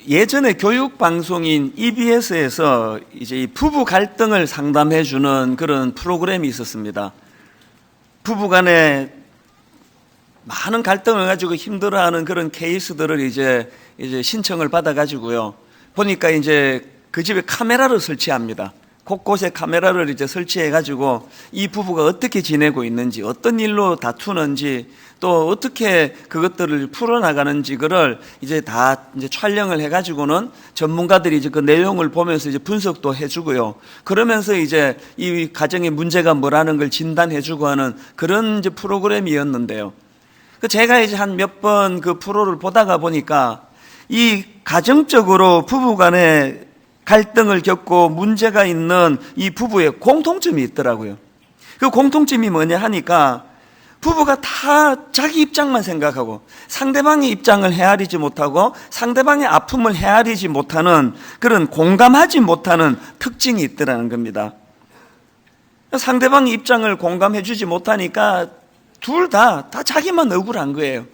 예전에 교육 방송인 EBS에서 이제 이 부부 갈등을 상담해 주는 그런 프로그램이 있었습니다. 부부 간에 많은 갈등을 가지고 힘들어하는 그런 케이스들을 이제 신청을 받아 가지고요. 보니까 이제 그 집에 카메라를 설치합니다. 곳곳에 카메라를 이제 설치해 가지고 이 부부가 어떻게 지내고 있는지, 어떤 일로 다투는지, 또 어떻게 그것들을 풀어나가는지 그걸 이제 다 이제 촬영을 해 가지고는 전문가들이 이제 그 내용을 보면서 이제 분석도 해 주고요. 그러면서 이제 이 가정의 문제가 뭐라는 걸 진단해 주고 하는 그런 이제 프로그램이었는데요. 제가 이제 한 몇 번 그 프로를 보다가 보니까 이 가정적으로 부부 간에 갈등을 겪고 문제가 있는 이 부부의 공통점이 있더라고요. 그 공통점이 뭐냐 하니까 부부가 다 자기 입장만 생각하고 상대방의 입장을 헤아리지 못하고 상대방의 아픔을 헤아리지 못하는 그런 공감하지 못하는 특징이 있더라는 겁니다. 상대방의 입장을 공감해 주지 못하니까 둘 다 자기만 억울한 거예요.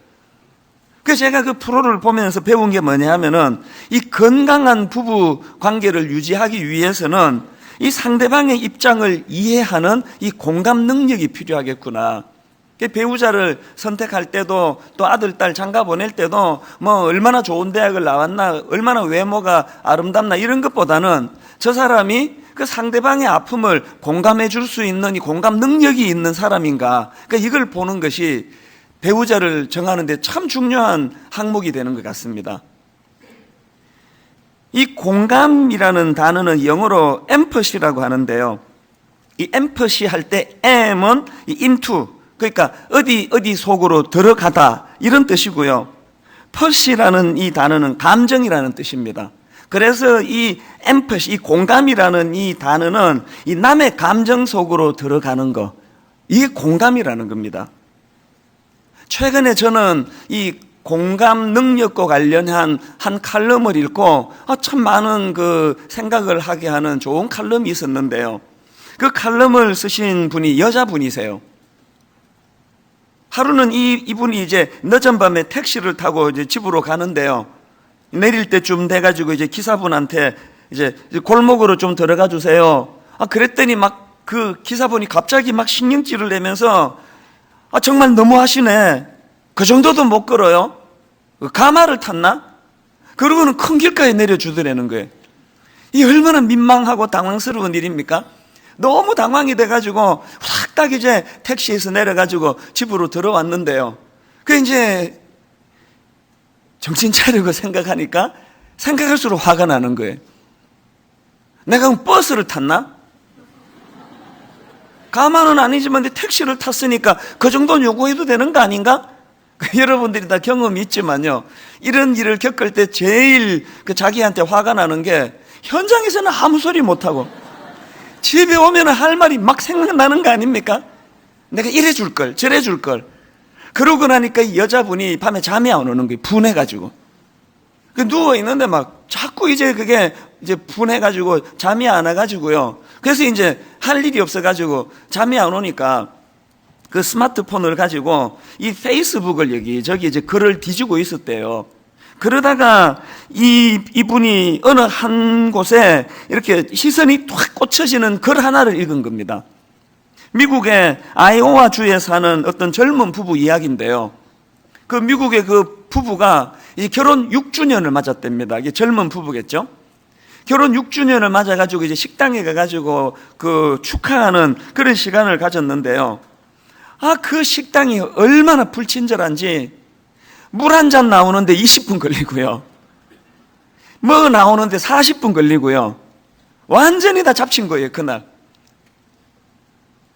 그래서 제가 그 프로를 보면서 배운 게 뭐냐 하면은 이 건강한 부부 관계를 유지하기 위해서는 이 상대방의 입장을 이해하는 이 공감 능력이 필요하겠구나. 배우자를 선택할 때도 또 아들, 딸 장가 보낼 때도 뭐 얼마나 좋은 대학을 나왔나, 얼마나 외모가 아름답나 이런 것보다는 저 사람이 그 상대방의 아픔을 공감해 줄 수 있는 이 공감 능력이 있는 사람인가. 그러니까 이걸 보는 것이 배우자를 정하는데 참 중요한 항목이 되는 것 같습니다. 이 공감이라는 단어는 영어로 empathy라고 하는데요. 이 empathy 할 때 M은 이 into, 그러니까 어디 속으로 들어가다 이런 뜻이고요. 퍼시라는 이 단어는 감정이라는 뜻입니다. 그래서 이 empathy, 이 공감이라는 이 단어는 이 남의 감정 속으로 들어가는 거, 이게 공감이라는 겁니다. 최근에 저는 이 공감 능력과 관련한 한 칼럼을 읽고 참 많은 그 생각을 하게 하는 좋은 칼럼이 있었는데요. 그 칼럼을 쓰신 분이 여자분이세요. 하루는 이분이 이제 늦은 밤에 택시를 타고 이제 집으로 가는데요. 내릴 때쯤 돼가지고 이제 기사분한테 이제 골목으로 좀 들어가 주세요. 그랬더니 막 그 기사분이 갑자기 막 신경질을 내면서 정말 너무하시네. 그 정도도 못 걸어요? 가마를 탔나? 그러고는 큰 길가에 내려주더라는 거예요. 이 얼마나 민망하고 당황스러운 일입니까? 너무 당황이 돼가지고 확 이제 택시에서 내려가지고 집으로 들어왔는데요. 그 이제 정신 차리고 생각하니까 생각할수록 화가 나는 거예요. 내가 버스를 탔나? 가마는 아니지만 택시를 탔으니까 그 정도는 요구해도 되는 거 아닌가? 여러분들이 다 경험이 있지만요. 이런 일을 겪을 때 제일 자기한테 화가 나는 게 현장에서는 아무 소리 못하고 집에 오면 할 말이 막 생각나는 거 아닙니까? 내가 이래 줄 걸, 저래 줄 걸. 그러고 나니까 이 여자분이 밤에 잠이 안 오는 거예요. 분해가지고. 누워있는데 막 자꾸 이제 그게 이제 분해가지고 잠이 안 와가지고요. 그래서 이제 할 일이 없어가지고 잠이 안 오니까 그 스마트폰을 가지고 이 페이스북을 여기저기 이제 글을 뒤지고 있었대요. 그러다가 이분이 어느 한 곳에 이렇게 시선이 탁 꽂혀지는 글 하나를 읽은 겁니다. 미국의 아이오와 주에 사는 어떤 젊은 부부 이야기인데요. 그 미국의 그 부부가 이제 결혼 6주년을 맞았답니다. 이게 젊은 부부겠죠? 결혼 6주년을 맞아가지고 이제 식당에 가가지고 그 축하하는 그런 시간을 가졌는데요. 그 식당이 얼마나 불친절한지 물 한 잔 나오는데 20분 걸리고요. 뭐 나오는데 40분 걸리고요. 완전히 다 잡친 거예요, 그날.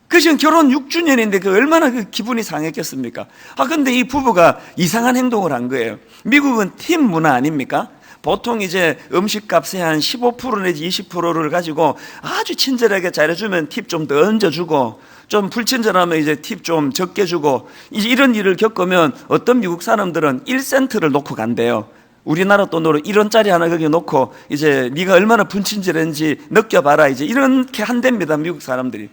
그 지금 결혼 6주년인데 그 얼마나 그 기분이 상했겠습니까? 근데 이 부부가 이상한 행동을 한 거예요. 미국은 팀 문화 아닙니까? 보통 이제 음식값의 한 15% 내지 20%를 가지고 아주 친절하게 잘해주면 팁 좀 더 얹어주고 좀 불친절하면 이제 팁 좀 적게 주고 이제 이런 일을 겪으면 어떤 미국 사람들은 1센트를 놓고 간대요. 우리나라 돈으로 1원짜리 하나 거기 놓고 이제 네가 얼마나 불친절한지 느껴봐라 이제 이렇게 한답니다. 미국 사람들이.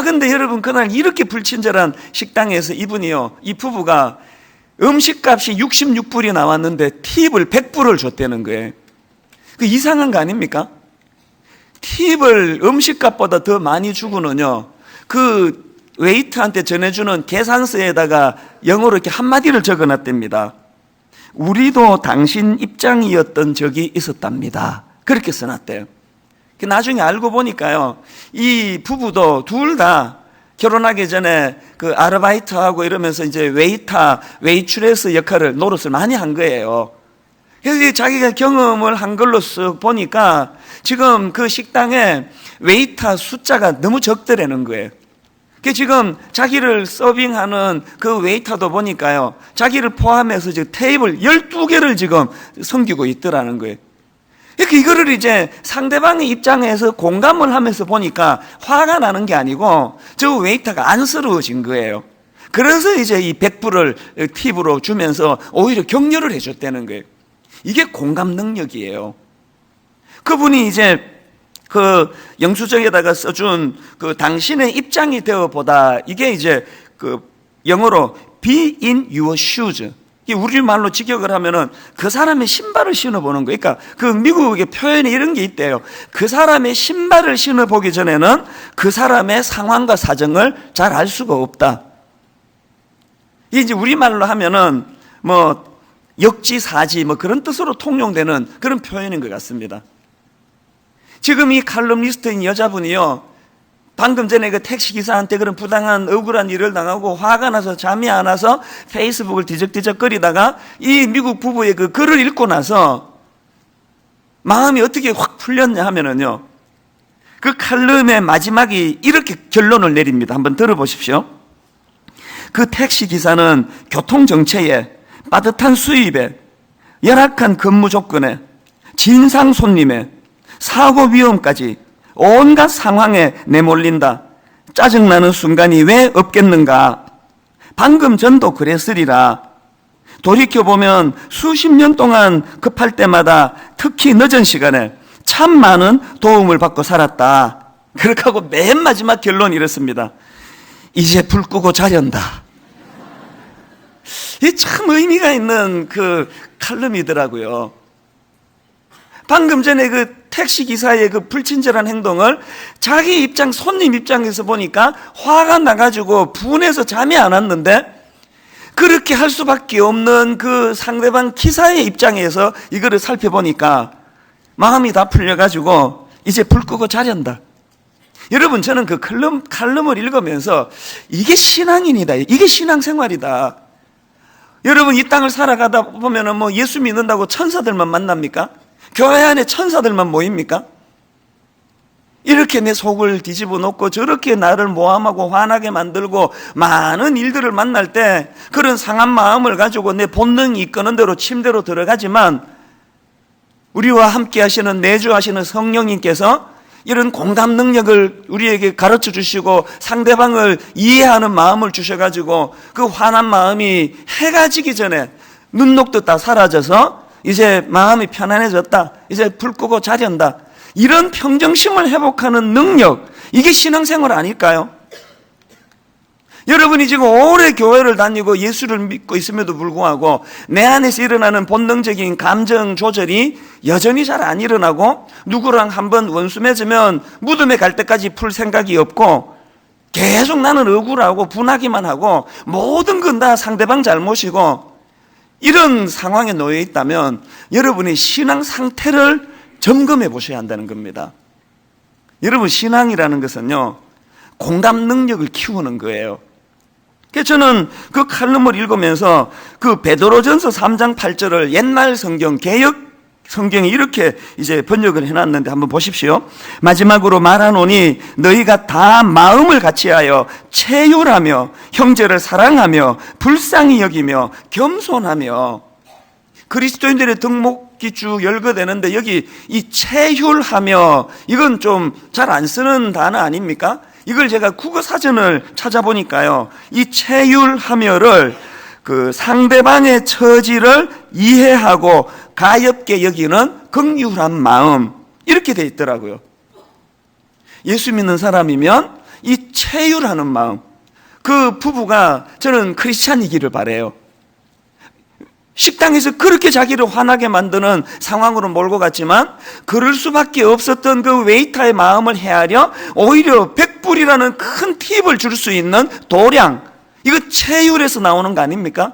근데 여러분 그날 이렇게 불친절한 식당에서 이 부부가 음식값이 66불이 나왔는데 팁을 100불을 줬다는 거예요. 그 이상한 거 아닙니까? 팁을 음식값보다 더 많이 주고는요, 그 웨이터한테 전해주는 계산서에다가 영어로 이렇게 한마디를 적어놨답니다. 우리도 당신 입장이었던 적이 있었답니다. 그렇게 써놨대요. 나중에 알고 보니까요, 이 부부도 둘 다 결혼하기 전에 그 아르바이트하고 이러면서 이제 웨이트레스 역할을, 노릇을 많이 한 거예요. 그래서 자기가 경험을 한 걸로 쓱 보니까 지금 그 식당에 웨이터 숫자가 너무 적더라는 거예요. 지금 자기를 서빙하는 그 웨이터도 보니까요, 자기를 포함해서 지금 테이블 12개를 지금 섬기고 있더라는 거예요. 이거를 이제 상대방의 입장에서 공감을 하면서 보니까 화가 나는 게 아니고 저 웨이터가 안쓰러워진 거예요. 그래서 이제 이 100불을 팁으로 주면서 오히려 격려를 해줬다는 거예요. 이게 공감 능력이에요. 그분이 이제 그 영수증에다가 써준 그 당신의 입장이 되어보다, 이게 이제 그 영어로 be in your shoes, 우리말로 직역을 하면은 그 사람의 신발을 신어보는 거예요. 그러니까 그 미국의 표현이 이런 게 있대요. 그 사람의 신발을 신어보기 전에는 그 사람의 상황과 사정을 잘 알 수가 없다. 이게 이제 우리말로 하면은 뭐 역지사지 뭐 그런 뜻으로 통용되는 그런 표현인 것 같습니다. 지금 이 칼럼니스트인 여자분이요, 방금 전에 그 택시기사한테 그런 부당한 억울한 일을 당하고 화가 나서 잠이 안 와서 페이스북을 뒤적뒤적거리다가 이 미국 부부의 그 글을 읽고 나서 마음이 어떻게 확 풀렸냐 하면은요, 그 칼럼의 마지막이 이렇게 결론을 내립니다. 한번 들어보십시오. 그 택시기사는 교통정체에, 빠듯한 수입에, 열악한 근무 조건에, 진상 손님에, 사고 위험까지 온갖 상황에 내몰린다. 짜증나는 순간이 왜 없겠는가? 방금 전도 그랬으리라. 돌이켜보면 수십 년 동안 급할 때마다 특히 늦은 시간에 참 많은 도움을 받고 살았다. 그렇게 하고 맨 마지막 결론이 이렇습니다. 이제 불 끄고 자련다. 이 참 의미가 있는 그 칼럼이더라고요. 방금 전에 그 택시기사의 그 불친절한 행동을 자기 입장, 손님 입장에서 보니까 화가 나가지고 분해서 잠이 안 왔는데, 그렇게 할 수밖에 없는 그 상대방 기사의 입장에서 이거를 살펴보니까 마음이 다 풀려가지고 이제 불 끄고 자련다. 여러분, 저는 그 칼럼을 읽으면서 이게 신앙인이다, 이게 신앙생활이다. 여러분, 이 땅을 살아가다 보면은 뭐 예수 믿는다고 천사들만 만납니까? 교회 안에 천사들만 모입니까? 이렇게 내 속을 뒤집어 놓고 저렇게 나를 모함하고 화나게 만들고 많은 일들을 만날 때 그런 상한 마음을 가지고 내 본능이 이끄는 대로 침대로 들어가지만, 우리와 함께 하시는, 내주하시는 성령님께서 이런 공감 능력을 우리에게 가르쳐 주시고 상대방을 이해하는 마음을 주셔가지고 그 화난 마음이 해가 지기 전에 눈 녹듯 다 사라져서 이제 마음이 편안해졌다, 이제 불 끄고 자련다, 이런 평정심을 회복하는 능력, 이게 신앙생활 아닐까요? 여러분이 지금 오래 교회를 다니고 예수를 믿고 있음에도 불구하고 내 안에서 일어나는 본능적인 감정 조절이 여전히 잘 안 일어나고, 누구랑 한번 원수 맺으면 무덤에 갈 때까지 풀 생각이 없고 계속 나는 억울하고 분하기만 하고 모든 건 다 상대방 잘못이고, 이런 상황에 놓여 있다면 여러분의 신앙 상태를 점검해 보셔야 한다는 겁니다. 여러분, 신앙이라는 것은요, 공감 능력을 키우는 거예요. 그래서 저는 그 칼럼을 읽으면서 그 베드로전서 3장 8절을 옛날 성경, 개역 성경이 이렇게 이제 번역을 해놨는데 한번 보십시오. 마지막으로 말하노니 너희가 다 마음을 같이하여 체휼하며 형제를 사랑하며 불쌍히 여기며 겸손하며. 그리스도인들의 덕목이 쭉 열거되는데 여기 이 체휼하며, 이건 좀 잘 안 쓰는 단어 아닙니까? 이걸 제가 국어 사전을 찾아보니까요, 이 체휼하며를 그 상대방의 처지를 이해하고 가엾게 여기는 긍휼한 마음, 이렇게 돼 있더라고요. 예수 믿는 사람이면 이 체휼하는 마음, 그 부부가 저는 크리스찬이기를 바라요. 식당에서 그렇게 자기를 화나게 만드는 상황으로 몰고 갔지만 그럴 수밖에 없었던 그 웨이터의 마음을 헤아려 오히려 100불이라는 큰 팁을 줄 수 있는 도량, 이거 체율에서 나오는 거 아닙니까?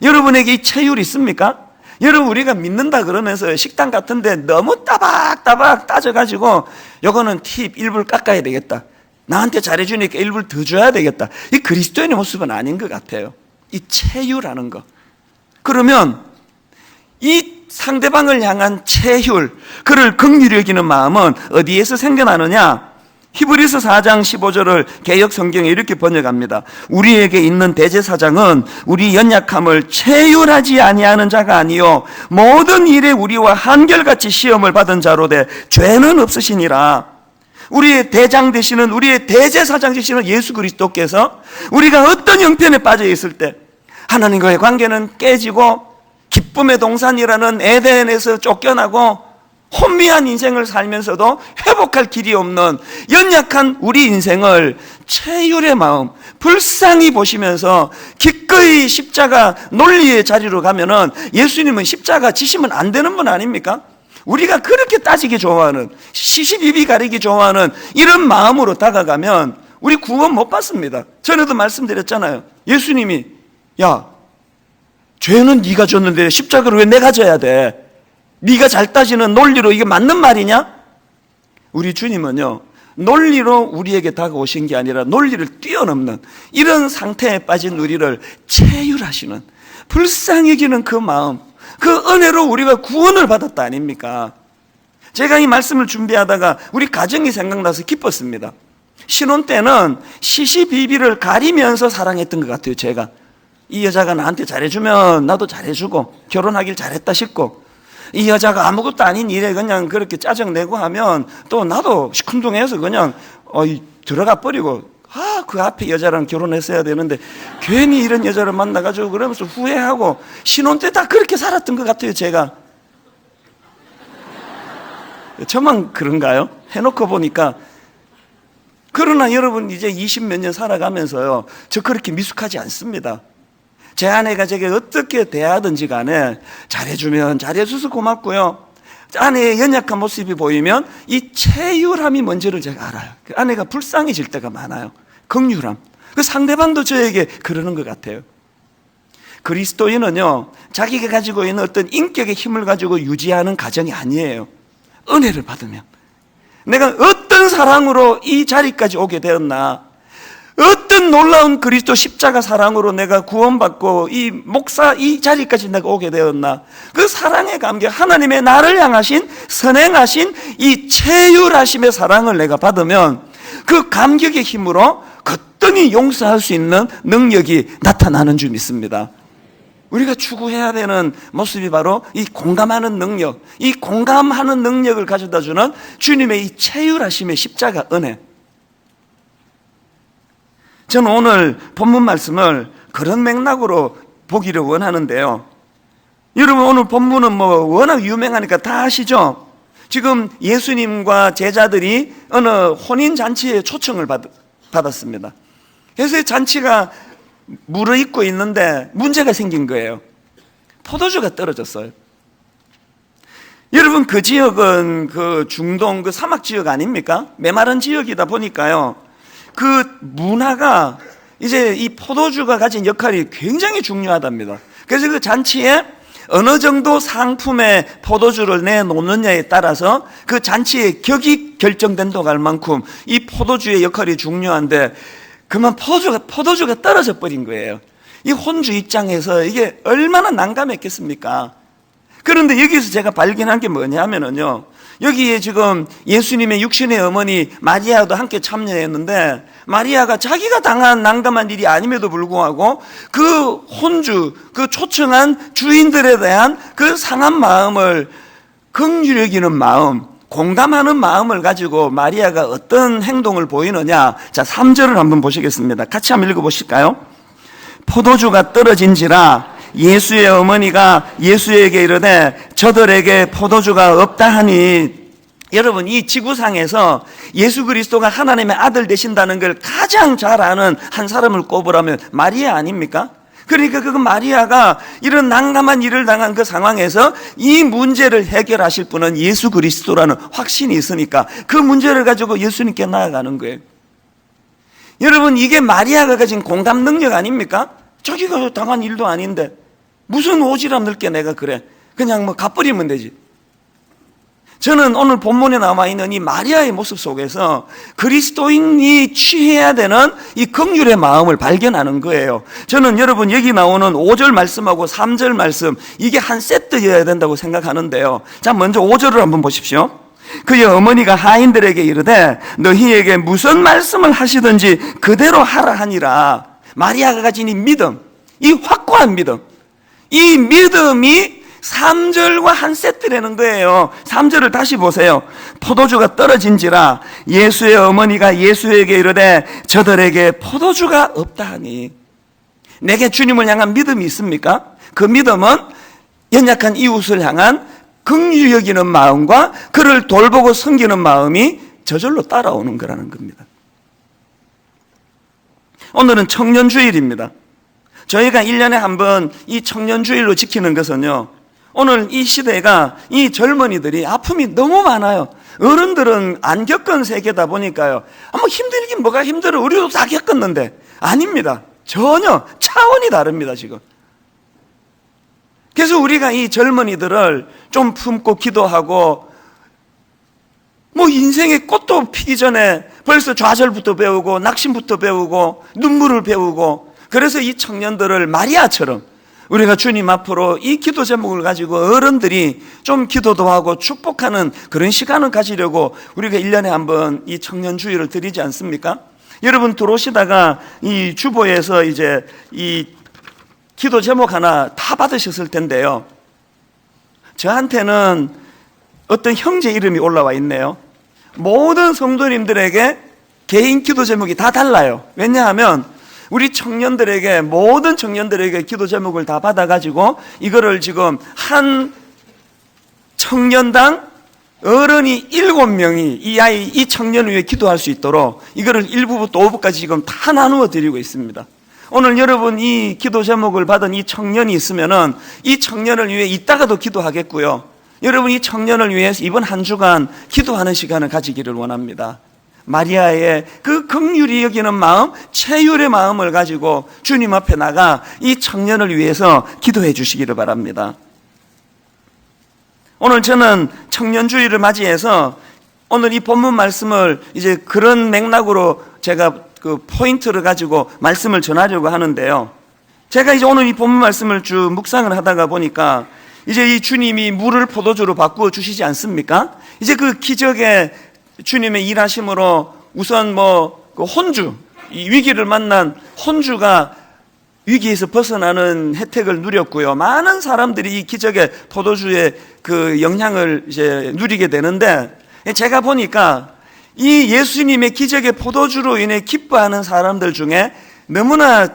여러분에게 이 체율 있습니까? 여러분, 우리가 믿는다 그러면서 식당 같은 데 너무 따박따박 따져가지고 요거는 팁 1불 깎아야 되겠다, 나한테 잘해주니까 1불 더 줘야 되겠다, 이 그리스도인의 모습은 아닌 것 같아요. 이 체율하는 거. 그러면 이 상대방을 향한 체율, 그를 긍휼히 여기는 마음은 어디에서 생겨나느냐? 히브리서 4장 15절을 개역 성경에 이렇게 번역합니다. 우리에게 있는 대제사장은 우리 연약함을 체휼하지 아니하는 자가 아니요 모든 일에 우리와 한결같이 시험을 받은 자로 돼 죄는 없으시니라. 우리의 대장 되시는, 우리의 대제사장 되시는 예수 그리스도께서 우리가 어떤 형편에 빠져 있을 때 하나님과의 관계는 깨지고 기쁨의 동산이라는 에덴에서 쫓겨나고 혼미한 인생을 살면서도 회복할 길이 없는 연약한 우리 인생을 체휼의 마음, 불쌍히 보시면서 기꺼이 십자가 논리의 자리로 가면은 예수님은 십자가 지시면 안 되는 분 아닙니까? 우리가 그렇게 따지기 좋아하는, 시시비비 가리기 좋아하는 이런 마음으로 다가가면 우리 구원 못 받습니다. 전에도 말씀드렸잖아요. 예수님이 야, 죄는 네가 졌는데 십자가를 왜 내가 져야 돼? 네가 잘 따지는 논리로 이게 맞는 말이냐? 우리 주님은요, 논리로 우리에게 다가오신 게 아니라 논리를 뛰어넘는 이런 상태에 빠진 우리를 체휼하시는, 불쌍히 여기는 그 마음, 그 은혜로 우리가 구원을 받았다 아닙니까? 제가 이 말씀을 준비하다가 우리 가정이 생각나서 기뻤습니다. 신혼 때는 시시비비를 가리면서 사랑했던 것 같아요. 제가 이 여자가 나한테 잘해주면 나도 잘해주고 결혼하길 잘했다 싶고, 이 여자가 아무것도 아닌 일에 그냥 그렇게 짜증내고 하면 또 나도 시큰둥해서 그냥 들어가 버리고, 그 앞에 여자랑 결혼했어야 되는데 괜히 이런 여자를 만나가지고 그러면서 후회하고, 신혼 때 다 그렇게 살았던 것 같아요. 제가 저만 그런가요? 해놓고 보니까. 그러나 여러분, 이제 20몇 년 살아가면서요, 저 그렇게 미숙하지 않습니다. 제 아내가 제게 어떻게 대하든지 간에 잘해주면 잘해줘서 고맙고요, 아내의 연약한 모습이 보이면 이 체휼함이 뭔지를 제가 알아요. 아내가 불쌍해질 때가 많아요. 긍휼함. 그 상대방도 저에게 그러는 것 같아요. 그리스도인은요, 자기가 가지고 있는 어떤 인격의 힘을 가지고 유지하는 가정이 아니에요. 은혜를 받으면 내가 어떤 사랑으로 이 자리까지 오게 되었나, 어떤 놀라운 그리스도 십자가 사랑으로 내가 구원받고 이 목사 이 자리까지 내가 오게 되었나, 그 사랑의 감격, 하나님의 나를 향하신 선행하신 이 체휼하심의 사랑을 내가 받으면 그 감격의 힘으로 거뜬히 용서할 수 있는 능력이 나타나는 줄 믿습니다. 우리가 추구해야 되는 모습이 바로 이 공감하는 능력, 이 공감하는 능력을 가져다 주는 주님의 이 체휼하심의 십자가 은혜. 저는 오늘 본문 말씀을 그런 맥락으로 보기를 원하는데요. 여러분, 오늘 본문은 워낙 유명하니까 다 아시죠? 지금 예수님과 제자들이 어느 혼인잔치에 초청을 받았습니다. 그래서 잔치가 무르익고 있는데 문제가 생긴 거예요. 포도주가 떨어졌어요. 여러분, 그 지역은 그 중동 그 사막 지역 아닙니까? 메마른 지역이다 보니까요, 그 문화가 이제 이 포도주가 가진 역할이 굉장히 중요하답니다. 그래서 그 잔치에 어느 정도 상품의 포도주를 내놓느냐에 따라서 그 잔치의 격이 결정된다고 할 만큼 이 포도주의 역할이 중요한데, 그만 포도주가 떨어져 버린 거예요. 이 혼주 입장에서 이게 얼마나 난감했겠습니까? 그런데 여기서 제가 발견한 게 뭐냐면요, 여기에 지금 예수님의 육신의 어머니 마리아도 함께 참여했는데, 마리아가 자기가 당한 난감한 일이 아님에도 불구하고 그 혼주, 그 초청한 주인들에 대한 그 상한 마음을 긍휼히 여기는 마음, 공감하는 마음을 가지고 마리아가 어떤 행동을 보이느냐. 자, 3절을 한번 보시겠습니다. 같이 한번 읽어보실까요? 포도주가 떨어진지라 예수의 어머니가 예수에게 이르되 저들에게 포도주가 없다 하니. 여러분, 이 지구상에서 예수 그리스도가 하나님의 아들 되신다는 걸 가장 잘 아는 한 사람을 꼽으라면 마리아 아닙니까? 그러니까 그 마리아가 이런 난감한 일을 당한 그 상황에서 이 문제를 해결하실 분은 예수 그리스도라는 확신이 있으니까 그 문제를 가지고 예수님께 나아가는 거예요. 여러분, 이게 마리아가 가진 공감 능력 아닙니까? 자기가 당한 일도 아닌데 무슨 오지랖 넓게 내가 그래. 그냥 뭐 갚버리면 되지. 저는 오늘 본문에 남아있는 이 마리아의 모습 속에서 그리스도인이 취해야 되는 이 긍휼의 마음을 발견하는 거예요. 저는 여러분 여기 나오는 5절 말씀하고 3절 말씀, 이게 한 세트여야 된다고 생각하는데요. 자, 먼저 5절을 한번 보십시오. 그의 어머니가 하인들에게 이르되 너희에게 무슨 말씀을 하시든지 그대로 하라 하니라. 마리아가 가진 이 믿음, 이 확고한 믿음, 이 믿음이 3절과 한 세트라는 거예요. 3절을 다시 보세요. 포도주가 떨어진지라 예수의 어머니가 예수에게 이르되 저들에게 포도주가 없다 하니. 내게 주님을 향한 믿음이 있습니까? 그 믿음은 연약한 이웃을 향한 긍휼히 여기는 마음과 그를 돌보고 섬기는 마음이 저절로 따라오는 거라는 겁니다. 오늘은 청년주일입니다. 저희가 1년에 한 번 이 청년주일로 지키는 것은요, 오늘 이 시대가 이 젊은이들이 아픔이 너무 많아요. 어른들은 안 겪은 세계다 보니까요, 뭐 힘들긴 뭐가 힘들어, 우리도 다 겪었는데 아닙니다. 전혀 차원이 다릅니다. 지금 그래서 우리가 이 젊은이들을 좀 품고 기도하고, 뭐 인생의 꽃도 피기 전에 벌써 좌절부터 배우고 낙심부터 배우고 눈물을 배우고, 그래서 이 청년들을 마리아처럼 우리가 주님 앞으로 이 기도 제목을 가지고 어른들이 좀 기도도 하고 축복하는 그런 시간을 가지려고 우리가 1년에 한 번 이 청년주일을 드리지 않습니까? 여러분 들어오시다가 이 주보에서 이제 이 기도 제목 하나 다 받으셨을 텐데요, 저한테는 어떤 형제 이름이 올라와 있네요. 모든 성도님들에게 개인 기도 제목이 다 달라요. 왜냐하면 우리 청년들에게, 모든 청년들에게 기도 제목을 다 받아가지고 이거를 지금 한 청년당 어른이 7명이 이 청년 위해 기도할 수 있도록 이거를 1부부터 5부까지 지금 다 나누어 드리고 있습니다. 오늘 여러분 이 기도 제목을 받은 이 청년이 있으면은 이 청년을 위해 이따가도 기도하겠고요, 여러분 이 청년을 위해서 이번 한 주간 기도하는 시간을 가지기를 원합니다. 마리아의 그 긍휼히 여기는 마음, 체휼의 마음을 가지고 주님 앞에 나가 이 청년을 위해서 기도해 주시기를 바랍니다. 오늘 저는 청년주일을 맞이해서 오늘 이 본문 말씀을 이제 그런 맥락으로 제가 그 포인트를 가지고 말씀을 전하려고 하는데요, 제가 이제 오늘 이 본문 말씀을 쭉 묵상을 하다가 보니까 이제 이 주님이 물을 포도주로 바꾸어 주시지 않습니까? 이제 그 기적의 주님의 일하심으로 우선 그 혼주, 이 위기를 만난 혼주가 위기에서 벗어나는 혜택을 누렸고요, 많은 사람들이 이 기적의 포도주의 그 영향을 이제 누리게 되는데, 제가 보니까 이 예수님의 기적의 포도주로 인해 기뻐하는 사람들 중에 너무나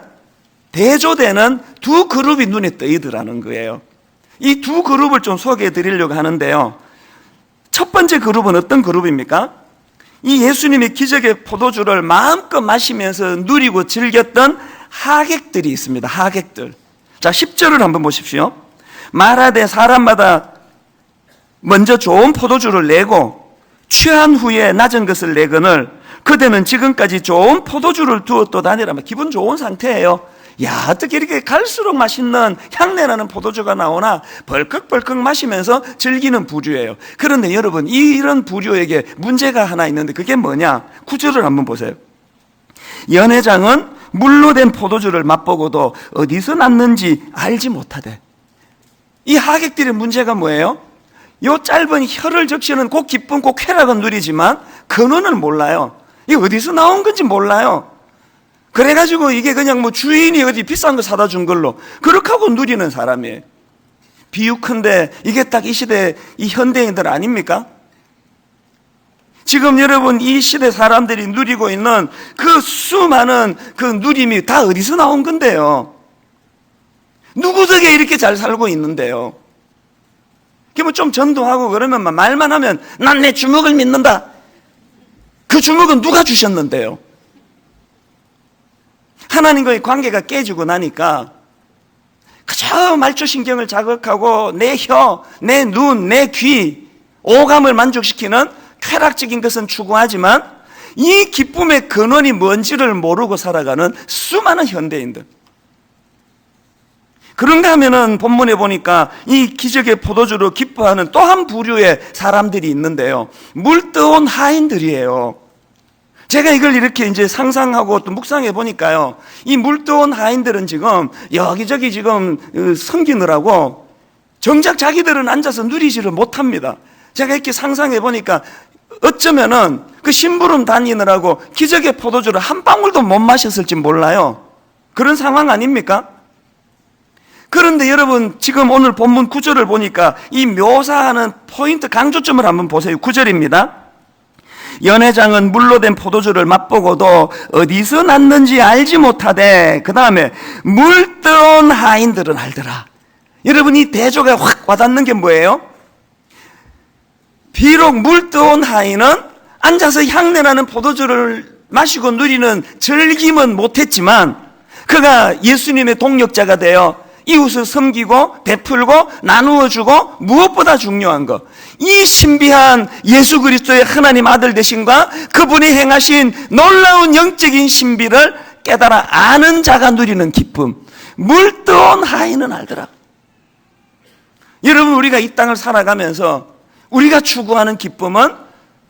대조되는 두 그룹이 눈에 떠이더라는 거예요. 이 두 그룹을 좀 소개해 드리려고 하는데요, 첫 번째 그룹은 어떤 그룹입니까? 이 예수님의 기적의 포도주를 마음껏 마시면서 누리고 즐겼던 하객들이 있습니다. 하객들. 자, 10절을 한번 보십시오. 말하되 사람마다 먼저 좋은 포도주를 내고 취한 후에 낮은 것을 내거늘 그대는 지금까지 좋은 포도주를 두었도다니라. 기분 좋은 상태예요. 야, 어떻게 이렇게 갈수록 맛있는 향내나는 포도주가 나오나, 벌컥벌컥 마시면서 즐기는 부류예요. 그런데 여러분, 이런 부류에게 문제가 하나 있는데 그게 뭐냐? 9절을 한번 보세요. 연회장은 물로 된 포도주를 맛보고도 어디서 났는지 알지 못하되. 이 하객들의 문제가 뭐예요? 요 짧은 혀를 적시는 그 기쁨, 그 쾌락은 누리지만 근원을 몰라요. 이게 어디서 나온 건지 몰라요. 그래가지고 이게 그냥 뭐 주인이 어디 비싼 거 사다 준 걸로 그렇게 하고 누리는 사람이에요. 비유컨대 이게 딱 이 시대 이 현대인들 아닙니까? 지금 여러분 이 시대 사람들이 누리고 있는 그 수많은 그 누림이 다 어디서 나온 건데요? 누구 덕에 이렇게 잘 살고 있는데요? 그러면 좀 전도하고 그러면 말만 하면 난 내 주먹을 믿는다. 그 주먹은 누가 주셨는데요? 하나님과의 관계가 깨지고 나니까 말초신경을 자극하고 내 혀, 내 눈, 내 귀, 오감을 만족시키는 쾌락적인 것은 추구하지만 이 기쁨의 근원이 뭔지를 모르고 살아가는 수많은 현대인들. 그런가 하면은 본문에 보니까 이 기적의 포도주로 기뻐하는 또 한 부류의 사람들이 있는데요. 물떠온 하인들이에요. 제가 이걸 이렇게 이제 상상하고 또 묵상해 보니까요. 이 물떠온 하인들은 지금 여기저기 지금 섬기느라고 정작 자기들은 앉아서 누리지를 못합니다. 제가 이렇게 상상해 보니까 어쩌면은 그 심부름 다니느라고 기적의 포도주를 한 방울도 못 마셨을지 몰라요. 그런 상황 아닙니까? 그런데 여러분 지금 오늘 본문 9절을 보니까 이 묘사하는 포인트 강조점을 한번 보세요. 9절입니다. 연회장은 물로 된 포도주를 맛보고도 어디서 났는지 알지 못하되 그 다음에 물떠온 하인들은 알더라. 여러분 이 대조가 확 와닿는 게 뭐예요? 비록 물떠온 하인은 앉아서 향내나는 포도주를 마시고 누리는 즐김은 못했지만 그가 예수님의 동력자가 되어 이웃을 섬기고 베풀고 나누어주고 무엇보다 중요한 것, 이 신비한 예수 그리스도의 하나님 아들 되심과 그분이 행하신 놀라운 영적인 신비를 깨달아 아는 자가 누리는 기쁨, 물떠온 하인은 알더라. 여러분 우리가 이 땅을 살아가면서 우리가 추구하는 기쁨은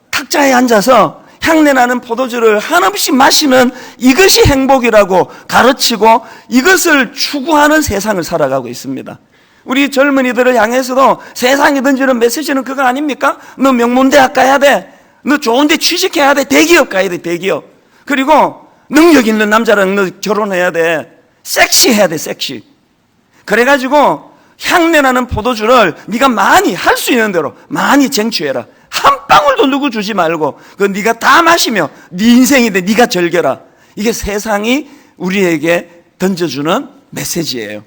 탁자에 앉아서 향내나는 포도주를 한없이 마시는 이것이 행복이라고 가르치고 이것을 추구하는 세상을 살아가고 있습니다. 우리 젊은이들을 향해서도 세상이 던지는 메시지는 그거 아닙니까? 너 명문대학 가야 돼. 너 좋은 데 취직해야 돼. 대기업 가야 돼. 대기업. 그리고 능력 있는 남자랑 너 결혼해야 돼. 섹시해야 돼. 섹시. 그래가지고 향내나는 포도주를 네가 많이 할 수 있는 대로 많이 쟁취해라. 한 방울도 누구 주지 말고 그 네가 다 마시며 네 인생인데 네가 즐겨라. 이게 세상이 우리에게 던져주는 메시지예요.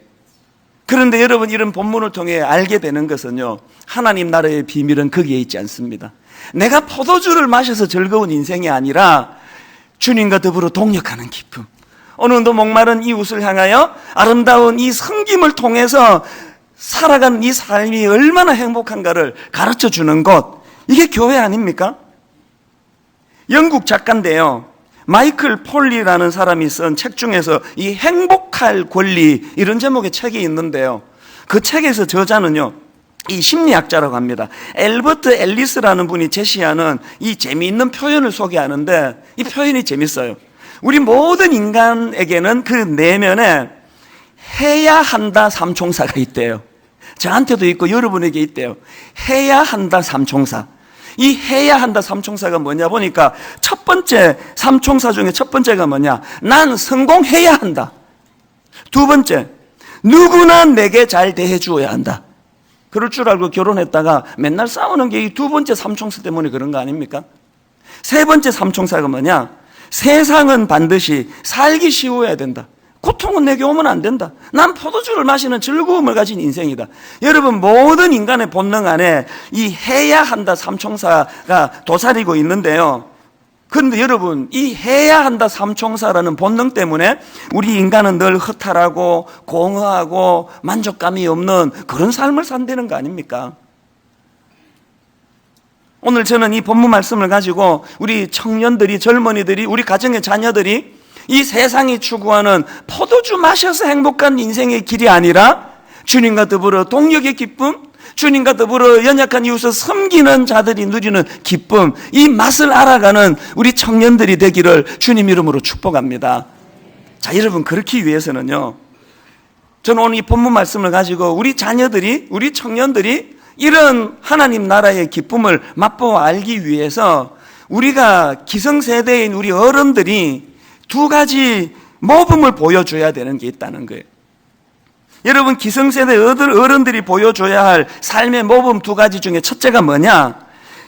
그런데 여러분 이런 본문을 통해 알게 되는 것은요, 하나님 나라의 비밀은 거기에 있지 않습니다. 내가 포도주를 마셔서 즐거운 인생이 아니라 주님과 더불어 동역하는 기쁨, 어느 정도 목마른 이웃을 향하여 아름다운 이 섬김을 통해서 살아가는 이 삶이 얼마나 행복한가를 가르쳐주는 것, 이게 교회 아닙니까? 영국 작가인데요, 마이클 폴리라는 사람이 쓴 책 중에서 이 행복할 권리, 이런 제목의 책이 있는데요, 그 책에서 저자는요 이 심리학자라고 합니다. 엘버트 앨리스라는 분이 제시하는 이 재미있는 표현을 소개하는데 이 표현이 재밌어요. 우리 모든 인간에게는 그 내면에 해야 한다 삼총사가 있대요. 저한테도 있고 여러분에게 있대요. 해야 한다 삼총사. 이 해야 한다 삼총사가 뭐냐 보니까 첫 번째 삼총사 중에 첫 번째가 뭐냐, 난 성공해야 한다. 두 번째, 누구나 내게 잘 대해 주어야 한다. 그럴 줄 알고 결혼했다가 맨날 싸우는 게 이 두 번째 삼총사 때문에 그런 거 아닙니까? 세 번째 삼총사가 뭐냐, 세상은 반드시 살기 쉬워야 된다. 고통은 내게 오면 안 된다. 난 포도주를 마시는 즐거움을 가진 인생이다. 여러분 모든 인간의 본능 안에 이 해야 한다 삼총사가 도사리고 있는데요, 그런데 여러분 이 해야 한다 삼총사라는 본능 때문에 우리 인간은 늘 허탈하고 공허하고 만족감이 없는 그런 삶을 산다는 거 아닙니까? 오늘 저는 이 본문 말씀을 가지고 우리 청년들이, 젊은이들이, 우리 가정의 자녀들이 이 세상이 추구하는 포도주 마셔서 행복한 인생의 길이 아니라 주님과 더불어 동역의 기쁨, 주님과 더불어 연약한 이웃을 섬기는 자들이 누리는 기쁨, 이 맛을 알아가는 우리 청년들이 되기를 주님 이름으로 축복합니다. 자, 여러분 그렇기 위해서는요, 저는 오늘 이 본문 말씀을 가지고 우리 자녀들이, 우리 청년들이 이런 하나님 나라의 기쁨을 맛보아 알기 위해서 우리가 기성세대인 우리 어른들이 두 가지 모범을 보여줘야 되는 게 있다는 거예요. 여러분 기성세대 어른들이 보여줘야 할 삶의 모범 두 가지 중에 첫째가 뭐냐,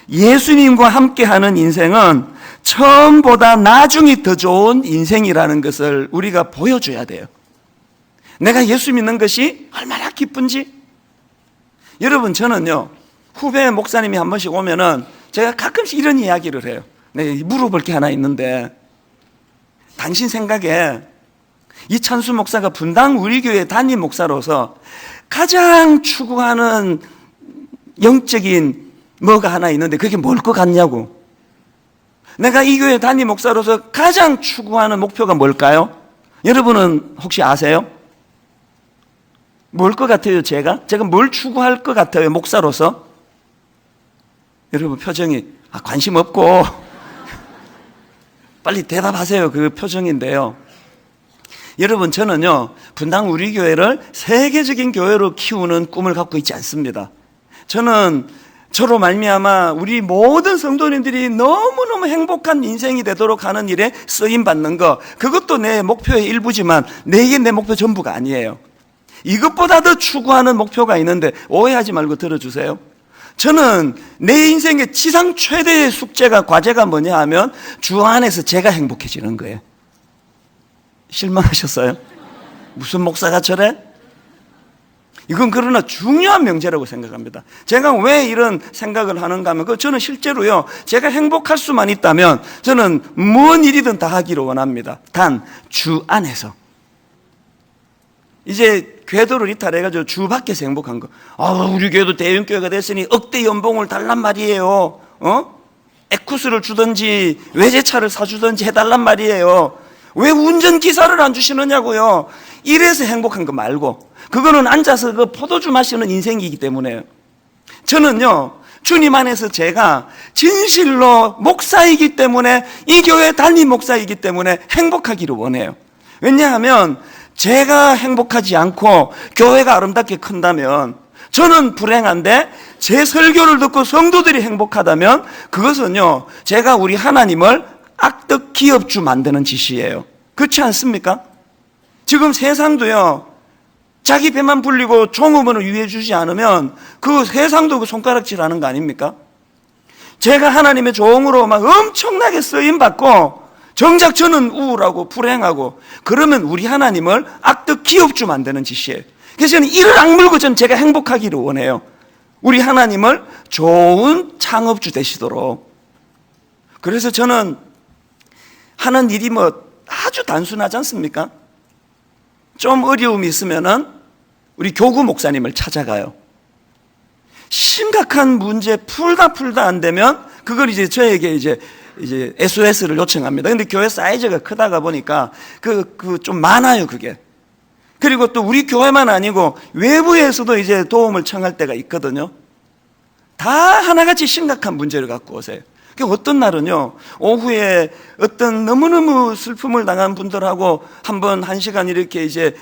예수님과 함께하는 인생은 처음보다 나중이 더 좋은 인생이라는 것을 우리가 보여줘야 돼요. 내가 예수 믿는 것이 얼마나 기쁜지. 여러분 저는요, 후배 목사님이 한 번씩 오면은 제가 가끔씩 이런 이야기를 해요. 내가 물어볼 게 하나 있는데, 당신 생각에 이찬수 목사가 분당 우리 교회 담임 목사로서 가장 추구하는 영적인 뭐가 하나 있는데 그게 뭘 것 같냐고. 내가 이 교회 담임 목사로서 가장 추구하는 목표가 뭘까요? 여러분은 혹시 아세요? 뭘 것 같아요? 제가 뭘 추구할 것 같아요? 목사로서? 여러분 표정이 관심 없고 빨리 대답하세요. 그 표정인데요. 여러분 저는요 분당 우리 교회를 세계적인 교회로 키우는 꿈을 갖고 있지 않습니다. 저는 저로 말미암아 우리 모든 성도님들이 너무너무 행복한 인생이 되도록 하는 일에 쓰임받는 것, 그것도 내 목표의 일부지만 이게 내 목표 전부가 아니에요. 이것보다 더 추구하는 목표가 있는데 오해하지 말고 들어주세요. 저는 내 인생의 지상 최대의 숙제가, 과제가 뭐냐 하면 주 안에서 제가 행복해지는 거예요. 실망하셨어요? 무슨 목사가 저래? 이건 그러나 중요한 명제라고 생각합니다. 제가 왜 이런 생각을 하는가 하면 저는 실제로요 제가 행복할 수만 있다면 저는 무슨 일이든 다 하기를 원합니다. 단 주 안에서. 이제 궤도를 이탈해가지고 주 밖에서 행복한 거. 우리 교회도 대형교회가 됐으니 억대 연봉을 달란 말이에요. 에쿠스를 주든지 외제차를 사주든지 해달란 말이에요. 왜 운전기사를 안 주시느냐고요. 이래서 행복한 거 말고, 그거는 앉아서 그 포도주 마시는 인생이기 때문에요. 저는요 주님 안에서 제가 진실로 목사이기 때문에, 이 교회 담임 목사이기 때문에 행복하기를 원해요. 왜냐하면 제가 행복하지 않고 교회가 아름답게 큰다면 저는 불행한데, 제 설교를 듣고 성도들이 행복하다면 그것은요 제가 우리 하나님을 악덕 기업주 만드는 짓이에요. 그렇지 않습니까? 지금 세상도요 자기 배만 불리고 종업원을 위해주지 않으면 그 세상도 그 손가락질하는 거 아닙니까? 제가 하나님의 종으로 막 엄청나게 쓰임받고 정작 저는 우울하고 불행하고 그러면 우리 하나님을 악덕 기업주 만드는 짓이에요. 그래서 저는 이를 악물고 제가 행복하기를 원해요. 우리 하나님을 좋은 창업주 되시도록. 그래서 저는 하는 일이 아주 단순하지 않습니까? 좀 어려움이 있으면은 우리 교구 목사님을 찾아가요. 심각한 문제 풀다 안 되면 그걸 이제 저에게 이제 SOS를 요청합니다. 근데 교회 사이즈가 크다가 보니까 좀 많아요, 그게. 그리고 또 우리 교회만 아니고 외부에서도 이제 도움을 청할 때가 있거든요. 다 하나같이 심각한 문제를 갖고 오세요. 어떤 날은요 오후에 어떤 너무너무 슬픔을 당한 분들하고 한 시간 이렇게 이제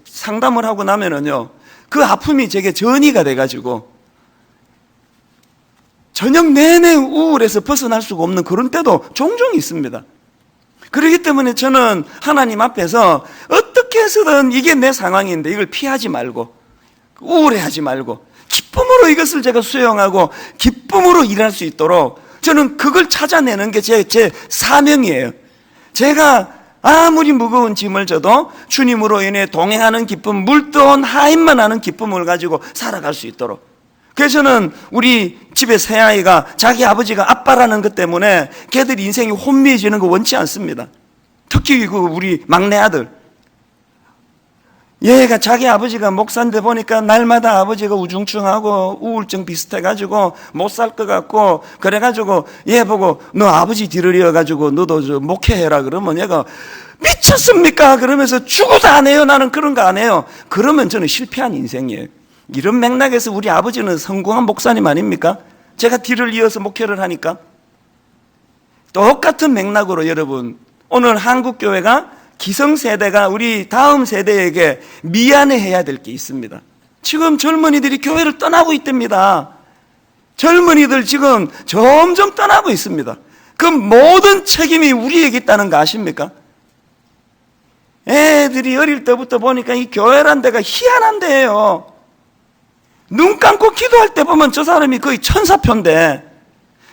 상담을 하고 나면은요 그 아픔이 제게 전이가 돼가지고 저녁 내내 우울해서 벗어날 수가 없는 그런 때도 종종 있습니다. 그렇기 때문에 저는 하나님 앞에서 어떻게 해서든 이게 내 상황인데 이걸 피하지 말고 우울해하지 말고 기쁨으로 이것을 제가 수용하고 기쁨으로 일할 수 있도록 저는 그걸 찾아내는 게 제 사명이에요. 제가 아무리 무거운 짐을 져도 주님으로 인해 동행하는 기쁨, 물떠온 하인만 하는 기쁨을 가지고 살아갈 수 있도록. 그래서 저는 우리 집에 새아이가 자기 아버지가 아빠라는 것 때문에 걔들 인생이 혼미해지는 거 원치 않습니다. 특히 우리 막내 아들, 얘가 자기 아버지가 목사인데 보니까 날마다 아버지가 우중충하고 우울증 비슷해가지고 못 살 것 같고 그래가지고 얘 보고 너 아버지 뒤를 이어가지고 너도 목회해라 그러면 얘가 미쳤습니까? 그러면서 죽어도 안 해요. 나는 그런 거 안 해요. 그러면 저는 실패한 인생이에요. 이런 맥락에서 우리 아버지는 성공한 목사님 아닙니까? 제가 뒤를 이어서 목회를 하니까. 똑같은 맥락으로 여러분, 오늘 한국교회가 기성세대가 우리 다음 세대에게 미안해해야 될 게 있습니다. 지금 젊은이들이 교회를 떠나고 있답니다. 젊은이들 지금 점점 떠나고 있습니다. 그 모든 책임이 우리에게 있다는 거 아십니까? 애들이 어릴 때부터 보니까 이 교회란 데가 희한한 데예요. 눈 감고 기도할 때 보면 저 사람이 거의 천사표인데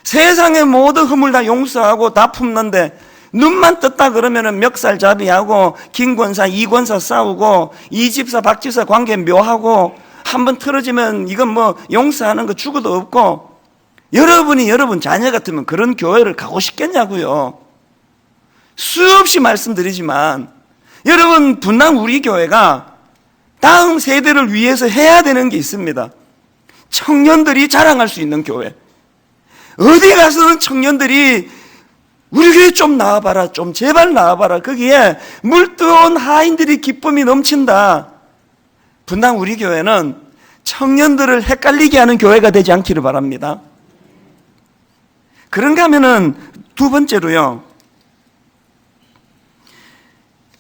세상의 모든 허물 다 용서하고 다 품는데 눈만 떴다 그러면은 멱살잡이하고 김권사, 이권사 싸우고 이집사, 박집사 관계 묘하고 한번 틀어지면 이건 용서하는 거 죽어도 없고. 여러분이 여러분 자녀 같으면 그런 교회를 가고 싶겠냐고요. 수없이 말씀드리지만 여러분, 분당 우리 교회가 다음 세대를 위해서 해야 되는 게 있습니다. 청년들이 자랑할 수 있는 교회. 어디 가서는 청년들이 우리 교회 좀 나와봐라, 좀 제발 나와봐라. 거기에 물뜨거운 하인들이 기쁨이 넘친다. 분당 우리 교회는 청년들을 헷갈리게 하는 교회가 되지 않기를 바랍니다. 그런가 하면은 두 번째로요,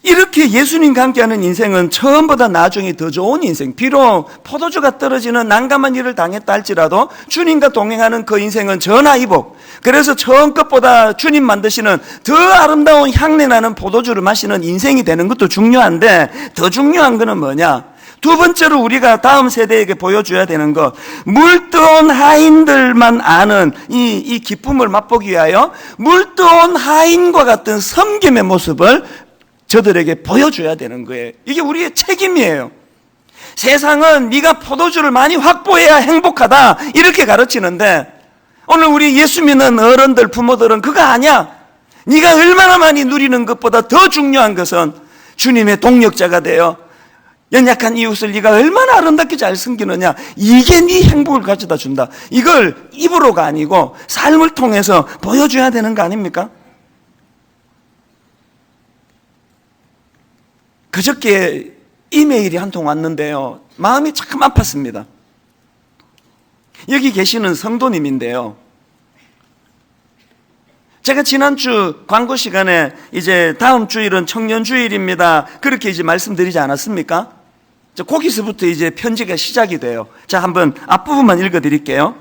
이렇게 예수님과 함께하는 인생은 처음보다 나중에 더 좋은 인생, 비록 포도주가 떨어지는 난감한 일을 당했다 할지라도 주님과 동행하는 그 인생은 전화위복. 그래서 처음 것보다 주님 만드시는 더 아름다운 향내나는 포도주를 마시는 인생이 되는 것도 중요한데, 더 중요한 거는 뭐냐? 두 번째로 우리가 다음 세대에게 보여줘야 되는 것, 물뜨거운 하인들만 아는 이 기쁨을 맛보기 위하여 물뜨거운 하인과 같은 섬김의 모습을 저들에게 보여줘야 되는 거예요. 이게 우리의 책임이에요. 세상은 네가 포도주를 많이 확보해야 행복하다 이렇게 가르치는데, 오늘 우리 예수 믿는 어른들, 부모들은 그거 아니야. 네가 얼마나 많이 누리는 것보다 더 중요한 것은 주님의 동력자가 되어 연약한 이웃을 네가 얼마나 아름답게 잘 섬기느냐, 이게 네 행복을 가져다 준다. 이걸 입으로가 아니고 삶을 통해서 보여줘야 되는 거 아닙니까? 그저께 이메일이 한 통 왔는데요, 마음이 참 아팠습니다. 여기 계시는 성도님인데요, 제가 지난주 광고 시간에 이제 다음 주일은 청년주일입니다, 그렇게 이제 말씀드리지 않았습니까? 거기서부터 이제 편지가 시작이 돼요. 자, 한번 앞부분만 읽어드릴게요.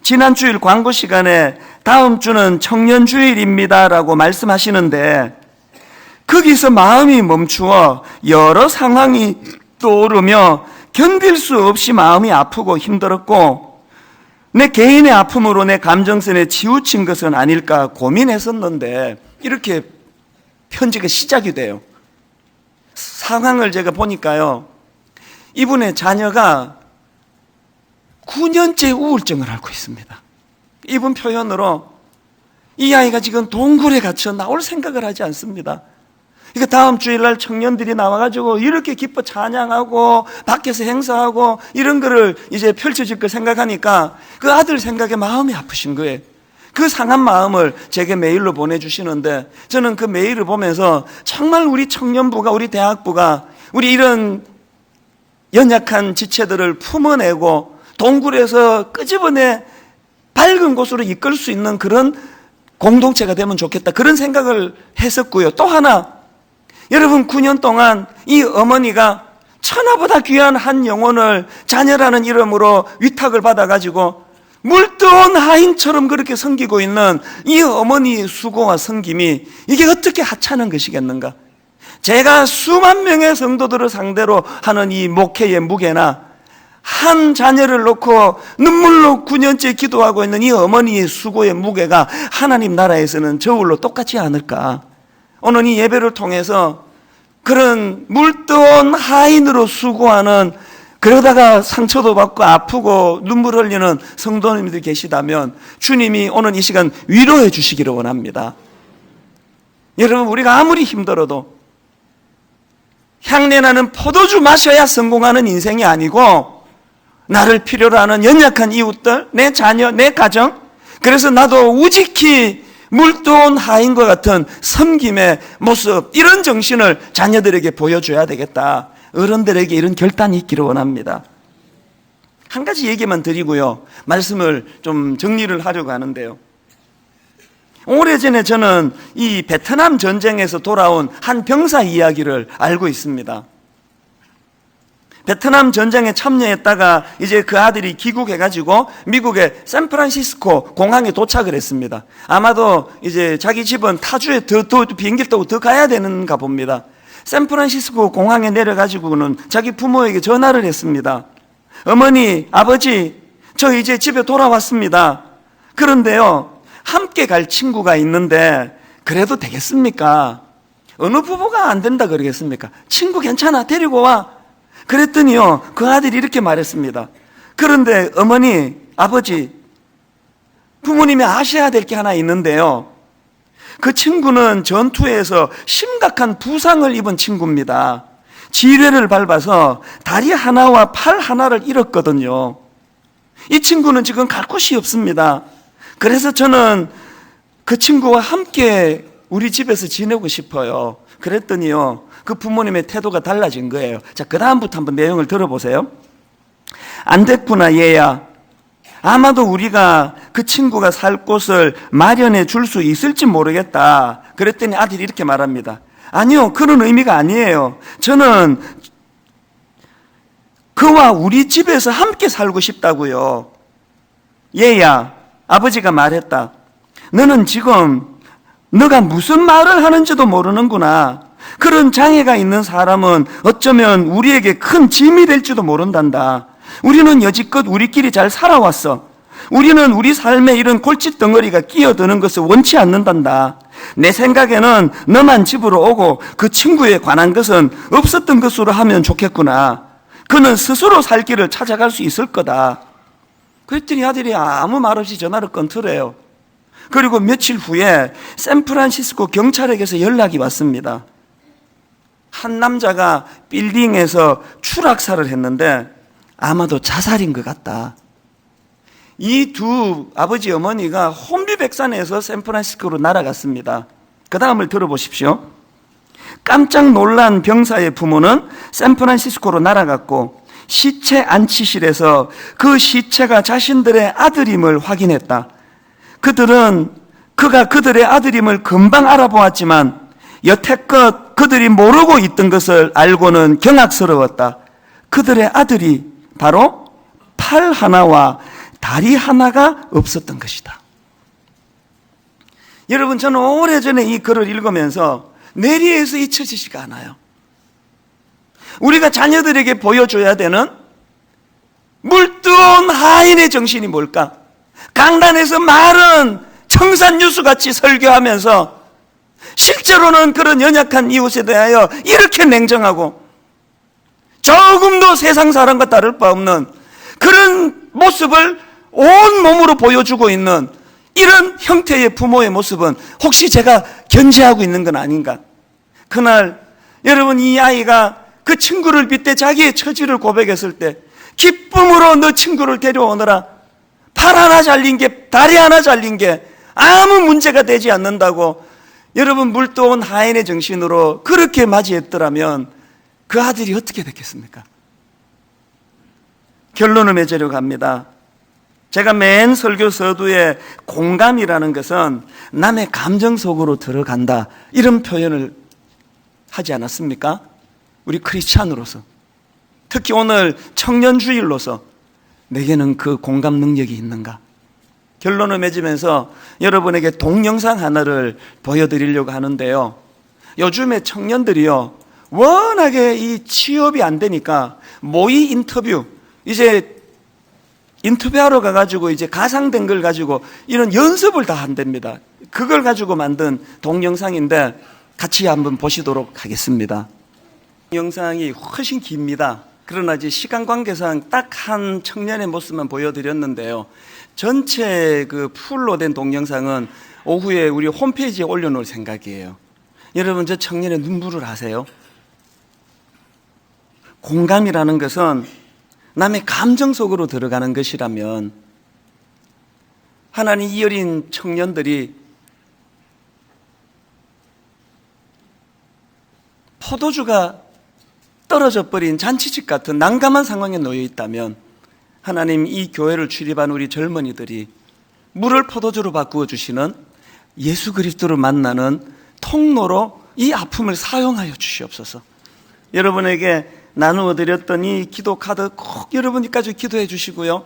지난 주일 광고 시간에 다음 주는 청년주일입니다 라고 말씀하시는데, 거기서 마음이 멈추어 여러 상황이 떠오르며 견딜 수 없이 마음이 아프고 힘들었고, 내 개인의 아픔으로 내 감정선에 치우친 것은 아닐까 고민했었는데, 이렇게 편지가 시작이 돼요. 상황을 제가 보니까요, 이분의 자녀가 9년째 우울증을 앓고 있습니다. 이분 표현으로 이 아이가 지금 동굴에 갇혀 나올 생각을 하지 않습니다. 그러니까 다음 주일날 청년들이 나와가지고 이렇게 기뻐 찬양하고 밖에서 행사하고 이런 거를 이제 펼쳐질 걸 생각하니까 그 아들 생각에 마음이 아프신 거예요. 그 상한 마음을 제게 메일로 보내주시는데, 저는 그 메일을 보면서 정말 우리 청년부가, 우리 대학부가 우리 이런 연약한 지체들을 품어내고 동굴에서 끄집어내 밝은 곳으로 이끌 수 있는 그런 공동체가 되면 좋겠다, 그런 생각을 했었고요. 또 하나, 여러분, 9년 동안 이 어머니가 천하보다 귀한 한 영혼을 자녀라는 이름으로 위탁을 받아가지고 물뜨거운 하인처럼 그렇게 섬기고 있는 이 어머니의 수고와 섬김이 이게 어떻게 하찮은 것이겠는가? 제가 수만 명의 성도들을 상대로 하는 이 목회의 무게나 한 자녀를 놓고 눈물로 9년째 기도하고 있는 이 어머니의 수고의 무게가 하나님 나라에서는 저울로 똑같지 않을까? 오늘 이 예배를 통해서 그런 물뜨거운 하인으로 수고하는, 그러다가 상처도 받고 아프고 눈물 흘리는 성도님들이 계시다면 주님이 오늘 이 시간 위로해 주시기를 원합니다. 여러분, 우리가 아무리 힘들어도 향내나는 포도주 마셔야 성공하는 인생이 아니고, 나를 필요로 하는 연약한 이웃들, 내 자녀, 내 가정, 그래서 나도 우직히 물뜨거운 하인과 같은 섬김의 모습, 이런 정신을 자녀들에게 보여줘야 되겠다. 어른들에게 이런 결단이 있기를 원합니다. 한 가지 얘기만 드리고요, 말씀을 좀 정리를 하려고 하는데요, 오래전에 저는 이 베트남 전쟁에서 돌아온 한 병사 이야기를 알고 있습니다. 베트남 전쟁에 참여했다가 이제 그 아들이 귀국해가지고 미국의 샌프란시스코 공항에 도착을 했습니다. 아마도 이제 자기 집은 타주에 더 비행기를 타고 더 가야 되는가 봅니다. 샌프란시스코 공항에 내려가지고는 자기 부모에게 전화를 했습니다. 어머니, 아버지, 저 이제 집에 돌아왔습니다. 그런데요, 함께 갈 친구가 있는데 그래도 되겠습니까? 어느 부부가 안 된다 그러겠습니까? 친구 괜찮아, 데리고 와. 그랬더니요, 그 아들이 이렇게 말했습니다. 그런데 어머니, 아버지, 부모님이 아셔야 될 게 하나 있는데요, 그 친구는 전투에서 심각한 부상을 입은 친구입니다. 지뢰를 밟아서 다리 하나와 팔 하나를 잃었거든요. 이 친구는 지금 갈 곳이 없습니다. 그래서 저는 그 친구와 함께 우리 집에서 지내고 싶어요. 그랬더니요, 그 부모님의 태도가 달라진 거예요. 자, 그 다음부터 한번 내용을 들어보세요. 안 됐구나, 얘야. 아마도 우리가 그 친구가 살 곳을 마련해 줄 수 있을지 모르겠다. 그랬더니 아들이 이렇게 말합니다. 아니요, 그런 의미가 아니에요. 저는 그와 우리 집에서 함께 살고 싶다고요. 얘야, 아버지가 말했다. 너는 지금 너가 무슨 말을 하는지도 모르는구나. 그런 장애가 있는 사람은 어쩌면 우리에게 큰 짐이 될지도 모른단다. 우리는 여지껏 우리끼리 잘 살아왔어. 우리는 우리 삶에 이런 골칫덩어리가 끼어드는 것을 원치 않는단다. 내 생각에는 너만 집으로 오고 그 친구에 관한 것은 없었던 것으로 하면 좋겠구나. 그는 스스로 살 길을 찾아갈 수 있을 거다. 그랬더니 아들이 아무 말 없이 전화를 끊더래요. 그리고 며칠 후에 샌프란시스코 경찰에게서 연락이 왔습니다. 한 남자가 빌딩에서 추락사를 했는데 아마도 자살인 것 같다. 이 두 아버지 어머니가 혼비백산에서 샌프란시스코로 날아갔습니다. 그 다음을 들어보십시오. 깜짝 놀란 병사의 부모는 샌프란시스코로 날아갔고 시체 안치실에서 그 시체가 자신들의 아들임을 확인했다. 그가 그들의 아들임을 금방 알아보았지만 여태껏 그들이 모르고 있던 것을 알고는 경악스러웠다. 그들의 아들이 바로 팔 하나와 다리 하나가 없었던 것이다. 여러분, 저는 오래전에 이 글을 읽으면서 뇌리에서 잊혀지지가 않아요. 우리가 자녀들에게 보여줘야 되는 물뜨거운 하인의 정신이 뭘까? 강단에서 말은 청산유수같이 설교하면서 실제로는 그런 연약한 이웃에 대하여 이렇게 냉정하고 조금도 세상 사람과 다를 바 없는 그런 모습을 온 몸으로 보여주고 있는 이런 형태의 부모의 모습은 혹시 제가 견제하고 있는 건 아닌가? 그날 여러분, 이 아이가 그 친구를 빗대 자기의 처지를 고백했을 때 기쁨으로 너 친구를 데려오느라 팔 하나 잘린 게, 다리 하나 잘린 게 아무 문제가 되지 않는다고 여러분, 물도온 하인의 정신으로 그렇게 맞이했더라면 그 아들이 어떻게 됐겠습니까? 결론을 맺으려고 합니다. 제가 맨 설교 서두에 공감이라는 것은 남의 감정 속으로 들어간다, 이런 표현을 하지 않았습니까? 우리 크리스찬으로서, 특히 오늘 청년주일로서 내게는 그 공감 능력이 있는가? 결론을 맺으면서 여러분에게 동영상 하나를 보여드리려고 하는데요. 요즘에 청년들이요, 워낙에 이 취업이 안 되니까 모의 인터뷰, 이제 인터뷰하러 가가지고 이제 가상된 걸 가지고 이런 연습을 다 한답니다. 그걸 가지고 만든 동영상인데 같이 한번 보시도록 하겠습니다. 영상이 훨씬 깁니다. 그러나 이제 시간 관계상 딱 한 청년의 모습만 보여드렸는데요. 전체 그 풀로 된 동영상은 오후에 우리 홈페이지에 올려놓을 생각이에요. 여러분, 저 청년의 눈물을 아세요? 공감이라는 것은 남의 감정 속으로 들어가는 것이라면 하나님, 이 어린 청년들이 포도주가 떨어져 버린 잔치집 같은 난감한 상황에 놓여 있다면 하나님, 이 교회를 출입한 우리 젊은이들이 물을 포도주로 바꾸어 주시는 예수 그리스도를 만나는 통로로 이 아픔을 사용하여 주시옵소서. 여러분에게 나누어 드렸던 이 기도 카드 꼭 여러분까지 기도해 주시고요.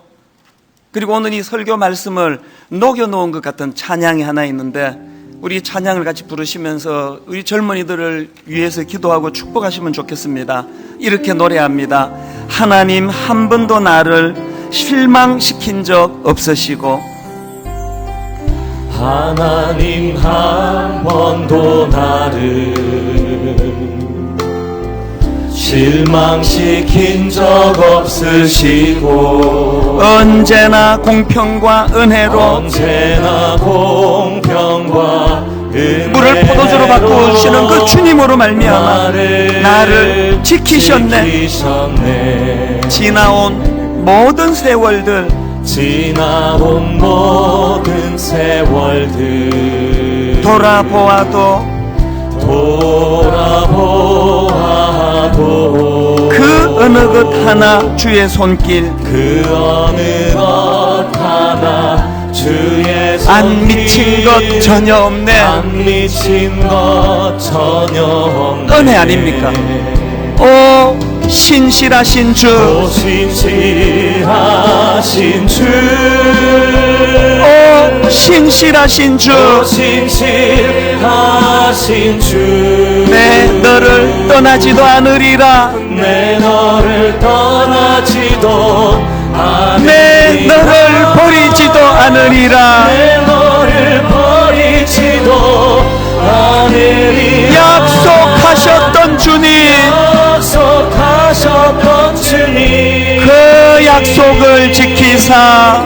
그리고 오늘 이 설교 말씀을 녹여 놓은 것 같은 찬양이 하나 있는데 우리 찬양을 같이 부르시면서 우리 젊은이들을 위해서 기도하고 축복하시면 좋겠습니다. 이렇게 노래합니다. 하나님, 한 번도 나를 실망시킨 적 없으시고, 하나님, 한 번도 나를 실망시킨 적 없으시고, 언제나 공평과 은혜로 언제나 공평과 물을 포도주로 바꾸시는 그 주님으로 말미암아 나를 지키셨네. 지나온 모든 세월들, 지나온 모든 세월들 돌아보아도 그 어느 것 하나 주의 손길, 그 어느 것 하나 주의 손길, 안 미친 것 전혀 없네. 안 미친 것 전혀 없네. 은혜 아닙니까? 오 신실하신 주, 오 신실하신 주, 오 신실하신 주, 오 신실하신 주, 내 너를 떠나지도 않으리라. 내 너를 떠나지도 않으리라. 내 너를 버리지도 않으리라. 내 너를 버리지도 않으리라. 약속하셨던 주님, 약속하셨던 주님, 그 약속을 지키사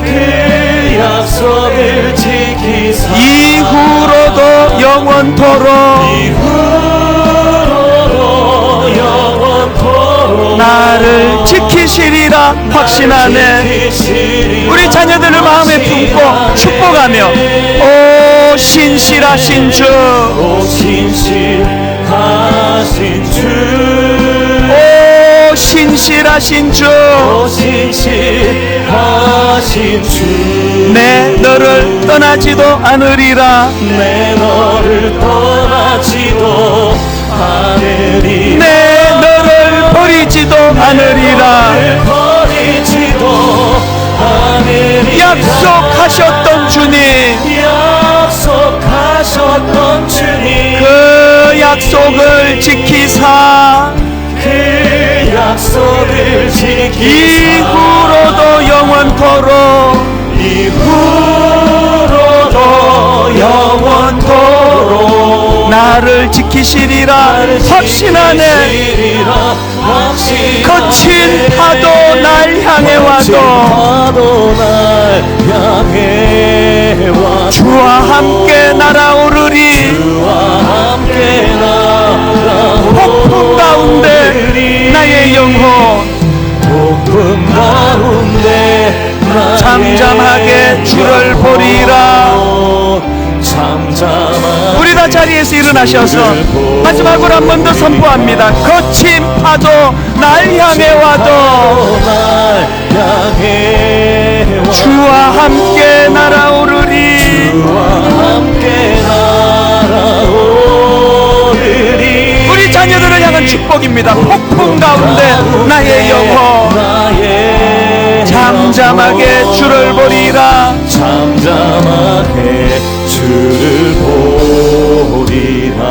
그 약속을 지키사 이후로도 영원토록 이후로도 영원토록 나를 지키시리라 확신하네. 우리 자녀들을 마음에 품고 축복하며 오 신실하신 주, 오 신실하신 주, 오 신실하신 주, 오 신실하신 주, 내 너를 떠나지도 않으리라. 내 너를 떠나지도 않으리라. 내 너를 버리지도 않으리라. 버리지도 않으리라. 약속하셨던 주님, 약속하셨던 주님, 그 약속을 지키사 그 약속을 지키사 이후로도 영원토록 이후로도 영원토록 나를 지키시리라 확신하네. 거친 파도 날 향해 와도 주와 함께 날아오르리. 폭풍 가운데 나의 영혼 폭풍 가운데 잠잠하게 주를 보리라. 잠잠하게 우리 다 자리에서 일어나셔서 마지막으로 한 번 더 선포합니다. 거친 파도 날 향해 와도 주와 함께 날아오르리. 우리 자녀들을 향한 축복입니다. 폭풍 가운데 나의 영혼 잠잠하게 주를 보리라. 잠잠하게 주를 보리라.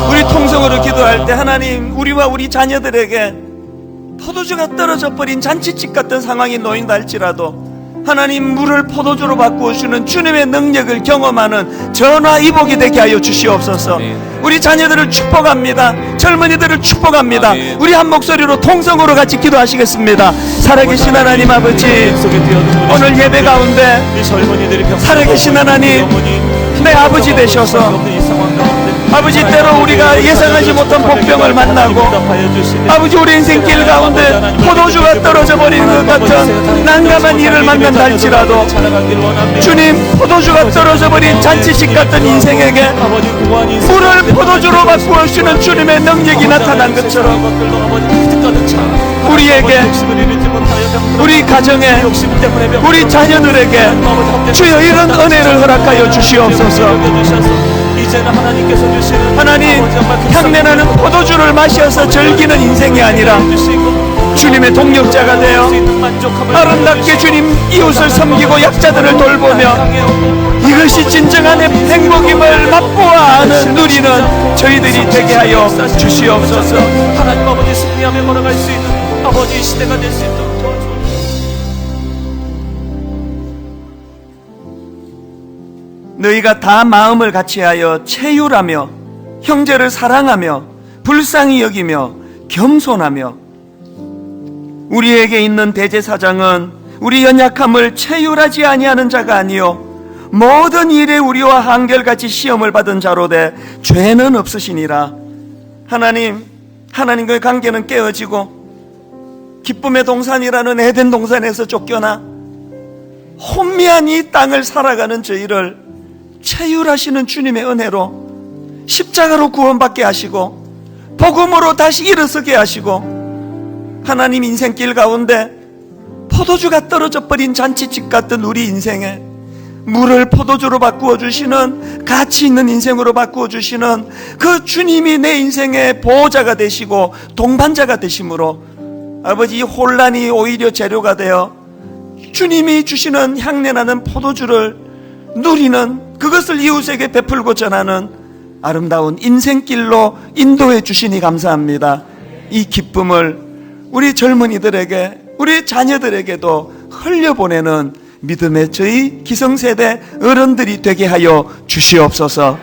우리 통성으로 기도할 때 하나님 우리와 우리 자녀들에게 포도주가 떨어져 버린 잔치집 같은 상황이 놓인다 할지라도 하나님 물을 포도주로 바꾸시는 주님의 능력을 경험하는 전화위복이 되게 하여 주시옵소서. 우리 자녀들을 축복합니다. 젊은이들을 축복합니다. 우리 한 목소리로 통성으로 같이 기도하시겠습니다. 살아계신 하나님 아버지, 오늘 예배 가운데 살아계신 하나님 내 아버지 되셔서 아버지 때로 우리가 예상하지 못한 복병을 만나고 아버지 우리 인생길 가운데 포도주가 떨어져 버리는 것 같은 난감한 일을 만난다 할지라도 주님 포도주가 떨어져 버린 잔치식 같은 인생에게 물을 포도주로 바꾸시는 주님의 능력이 나타난 것처럼 우리에게 우리 가정에 우리 자녀들에게 주여 이런 은혜를 허락하여 주시옵소서. 하나님 향내나는 포도주를 마셔서 즐기는 인생이 아니라 주님의 동력자가 되어 아름답게 주님 이웃을 섬기고 약자들을 돌보며 이것이 진정한 행복임을 맛보아 아는 누리는 저희들이 되게 하여 주시옵소서. 하나님 아버지 승리하며 걸어갈 수 있는 아버지 시대가 될 수 있도록 도와주옵소서. 너희가 다 마음을 같이하여 체휼하며 형제를 사랑하며 불쌍히 여기며 겸손하며 우리에게 있는 대제사장은 우리 연약함을 체휼하지 아니하는 자가 아니요 모든 일에 우리와 한결같이 시험을 받은 자로 돼 죄는 없으시니라. 하나님과의 관계는 깨어지고 기쁨의 동산이라는 에덴 동산에서 쫓겨나 혼미한 이 땅을 살아가는 저희를 체휼하시는 주님의 은혜로 십자가로 구원받게 하시고 복음으로 다시 일어서게 하시고, 하나님 인생길 가운데 포도주가 떨어져 버린 잔치집 같은 우리 인생에 물을 포도주로 바꾸어 주시는, 가치 있는 인생으로 바꾸어 주시는 그 주님이 내 인생의 보호자가 되시고 동반자가 되심으로 아버지, 이 혼란이 오히려 재료가 되어 주님이 주시는 향내나는 포도주를 누리는, 그것을 이웃에게 베풀고 전하는 아름다운 인생길로 인도해 주시니 감사합니다. 이 기쁨을 우리 젊은이들에게, 우리 자녀들에게도 흘려보내는 믿음의 저희 기성세대 어른들이 되게 하여 주시옵소서.